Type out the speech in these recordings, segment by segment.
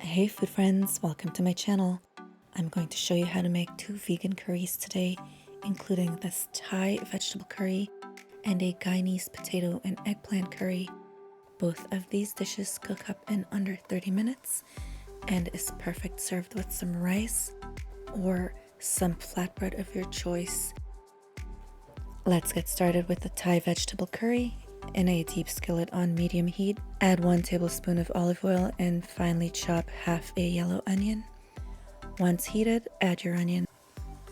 Hey food friends, welcome to my channel. I'm going to show you how to make 2 vegan curries today, including this Thai vegetable curry and a Guyanese potato and eggplant curry. Both of these dishes cook up in under 30 minutes and is perfect served with some rice or some flatbread of your choice. Let's get started with the Thai vegetable curry. In a deep skillet on medium heat, add 1 tablespoon of olive oil and finely chop half a yellow onion. Once heated, add your onion.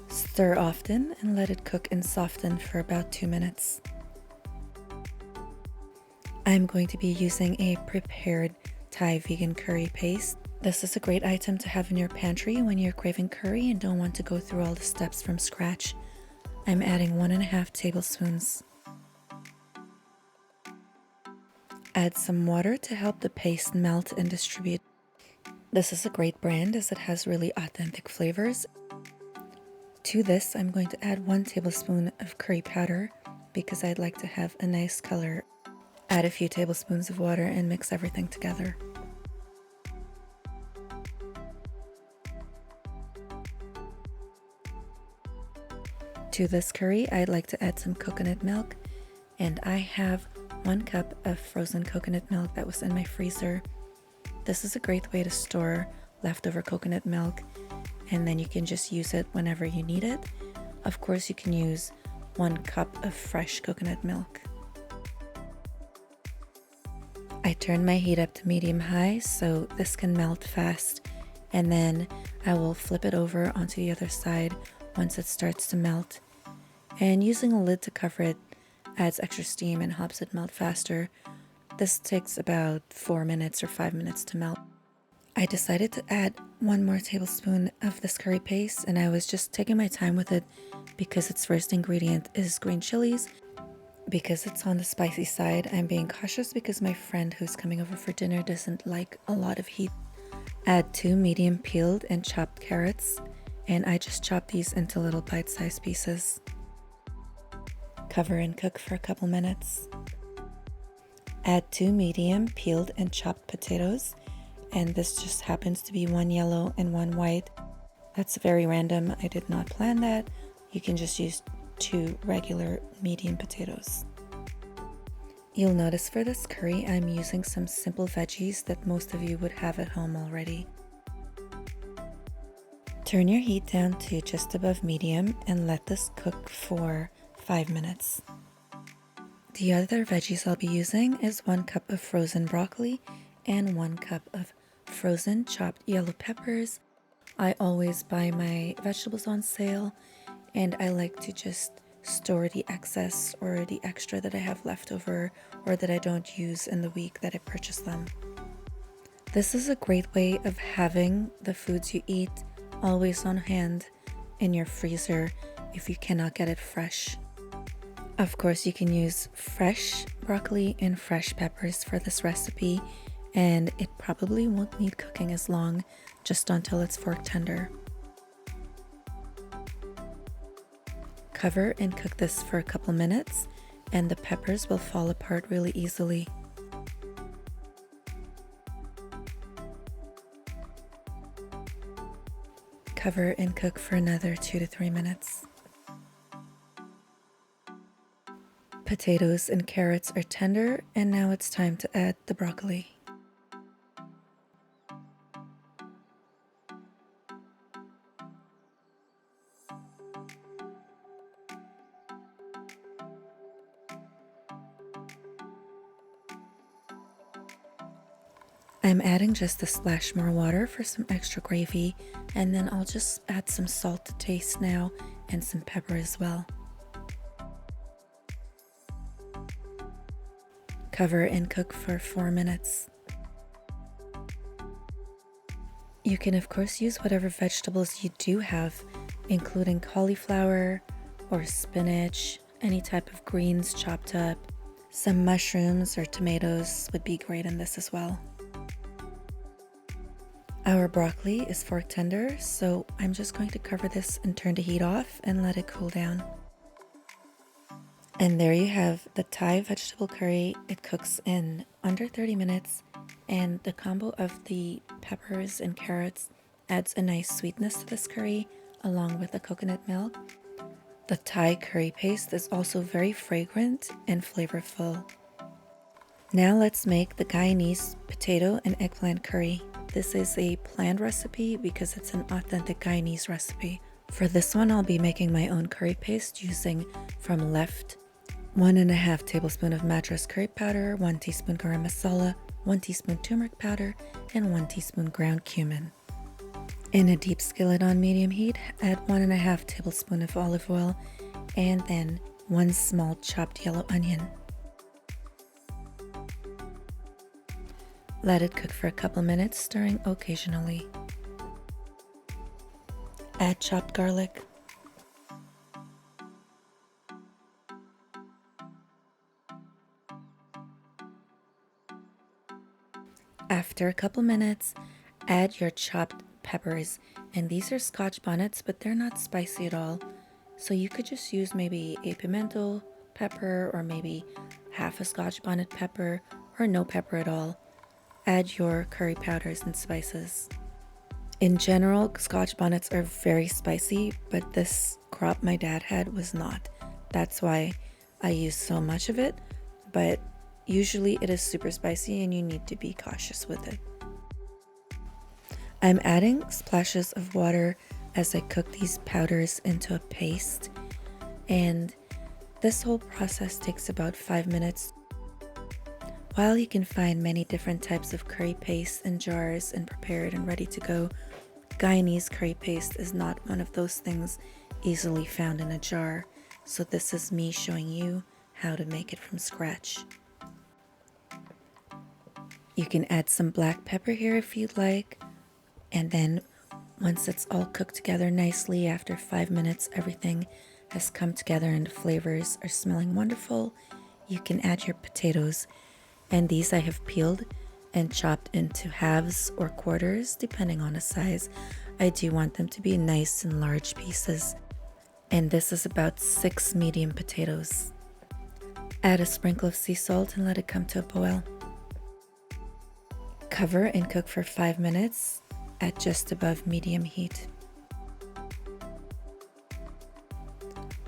Stir often and let it cook and soften for about 2 minutes. I'm going to be using a prepared Thai vegan curry paste. This is a great item to have in your pantry when you're craving curry and don't want to go through all the steps from scratch. I'm adding 1.5 tablespoons. Add some water to help the paste melt and distribute. This is a great brand as it has really authentic flavors. To this, I'm going to add 1 tablespoon of curry powder because I'd like to have a nice color. Add a few tablespoons of water and mix everything together. To this curry, I'd like to add some coconut milk, and I have 1 cup of frozen coconut milk that was in my freezer. This is a great way to store leftover coconut milk, and then you can just use it whenever you need it. Of course, you can use 1 cup of fresh coconut milk. I turn my heat up to medium-high so this can melt fast, and then I will flip it over onto the other side once it starts to melt. And using a lid to cover it adds extra steam and helps it melt faster. This takes about 4 minutes or 5 minutes to melt. I decided to add 1 more tablespoon of this curry paste, and I was just taking my time with it because its first ingredient is green chilies. Because it's on the spicy side, I'm being cautious because my friend who's coming over for dinner doesn't like a lot of heat. Add 2 medium peeled and chopped carrots, and I just chopped these into little bite-sized pieces. Cover and cook for a couple minutes. Add 2 medium peeled and chopped potatoes, and this just happens to be 1 yellow and 1 white. That's very random. I did not plan that. You can just use 2 regular medium potatoes. You'll notice for this curry I'm using some simple veggies that most of you would have at home already. Turn your heat down to just above medium and let this cook for 5 minutes. The other veggies I'll be using is 1 cup of frozen broccoli and 1 cup of frozen chopped yellow peppers. I always buy my vegetables on sale, and I like to just store the excess or the extra that I have left over or that I don't use in the week that I purchase them. This is a great way of having the foods you eat always on hand in your freezer if you cannot get it fresh. Of course, you can use fresh broccoli and fresh peppers for this recipe, and it probably won't need cooking as long, just until it's fork tender. Cover and cook this for a couple minutes, and the peppers will fall apart really easily. Cover and cook for another 2 to 3 minutes. Potatoes and carrots are tender, and now it's time to add the broccoli. I'm adding just a splash more water for some extra gravy, and then I'll just add some salt to taste now and some pepper as well. Cover and cook for 4 minutes. You can of course use whatever vegetables you do have, including cauliflower or spinach, any type of greens chopped up. Some mushrooms or tomatoes would be great in this as well. Our broccoli is fork tender, so I'm just going to cover this and turn the heat off and let it cool down. And there you have the Thai vegetable curry. It cooks in under 30 minutes and the combo of the peppers and carrots adds a nice sweetness to this curry along with the coconut milk. The Thai curry paste is also very fragrant and flavorful. Now let's make the Guyanese potato and eggplant curry. This is a planned recipe because it's an authentic Guyanese recipe. For this one, I'll be making my own curry paste using from left 1.5 tablespoon of Madras curry powder, 1 teaspoon garam masala, 1 teaspoon turmeric powder, and 1 teaspoon ground cumin. In a deep skillet on medium heat, add 1.5 tablespoon of olive oil and then 1 small chopped yellow onion. Let it cook for a couple minutes, stirring occasionally. Add chopped garlic. After a couple minutes, add your chopped peppers, and these are Scotch bonnets, but they're not spicy at all. So you could just use maybe a pimento pepper or maybe half a Scotch bonnet pepper or no pepper at all. Add your curry powders and spices. In general, Scotch bonnets are very spicy, but this crop my dad had was not. That's why I use so much of it, but usually it is super spicy and you need to be cautious with it. I'm adding splashes of water as I cook these powders into a paste, and this whole process takes about 5 minutes. While you can find many different types of curry paste in jars and prepared and ready to go, Guyanese curry paste is not one of those things easily found in a jar, so this is me showing you how to make it from scratch. You can add some black pepper here if you'd like, and then once it's all cooked together nicely, after 5 minutes everything has come together and the flavors are smelling wonderful, you can add your potatoes. And these I have peeled and chopped into halves or quarters depending on the size. I do want them to be nice and large pieces. And this is about 6 medium potatoes. Add a sprinkle of sea salt and let it come to a boil. Cover and cook for 5 minutes at just above medium heat.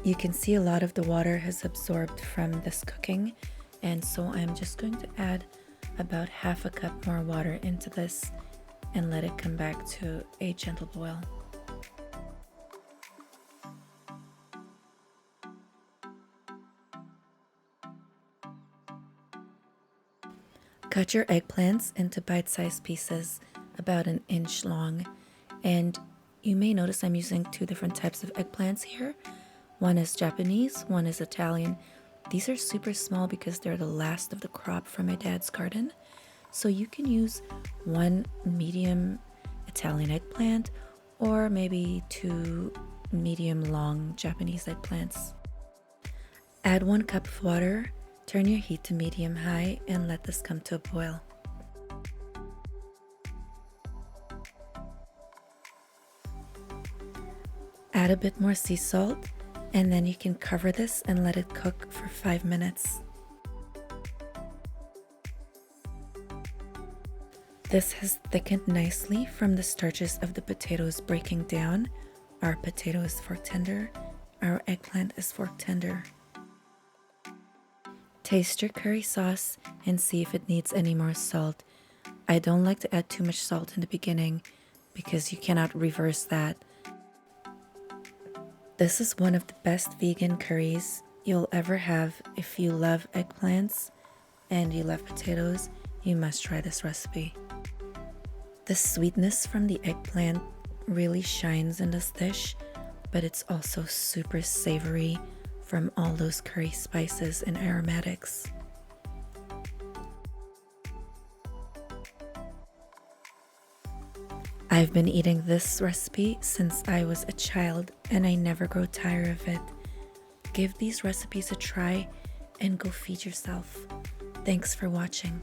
You can see a lot of the water has absorbed from this cooking, and so I'm just going to add about half a cup more water into this and let it come back to a gentle boil. Cut your eggplants into bite-sized pieces about 1 inch long, and you may notice I'm using 2 different types of eggplants here. One is Japanese, one is Italian. These are super small because they're the last of the crop from my dad's garden. So you can use 1 medium Italian eggplant or maybe 2 medium long Japanese eggplants. Add 1 cup of water, turn your heat to medium high and let this come to a boil. Add a bit more sea salt, and then you can cover this and let it cook for 5 minutes. This has thickened nicely from the starches of the potatoes breaking down. Our potato is fork tender, our eggplant is fork tender. Taste your curry sauce and see if it needs any more salt. I don't like to add too much salt in the beginning because you cannot reverse that. This is one of the best vegan curries you'll ever have. If you love eggplants and you love potatoes, you must try this recipe. The sweetness from the eggplant really shines in this dish, but it's also super savory from all those curry spices and aromatics. I've been eating this recipe since I was a child and I never grow tired of it. Give these recipes a try and go feed yourself. Thanks for watching.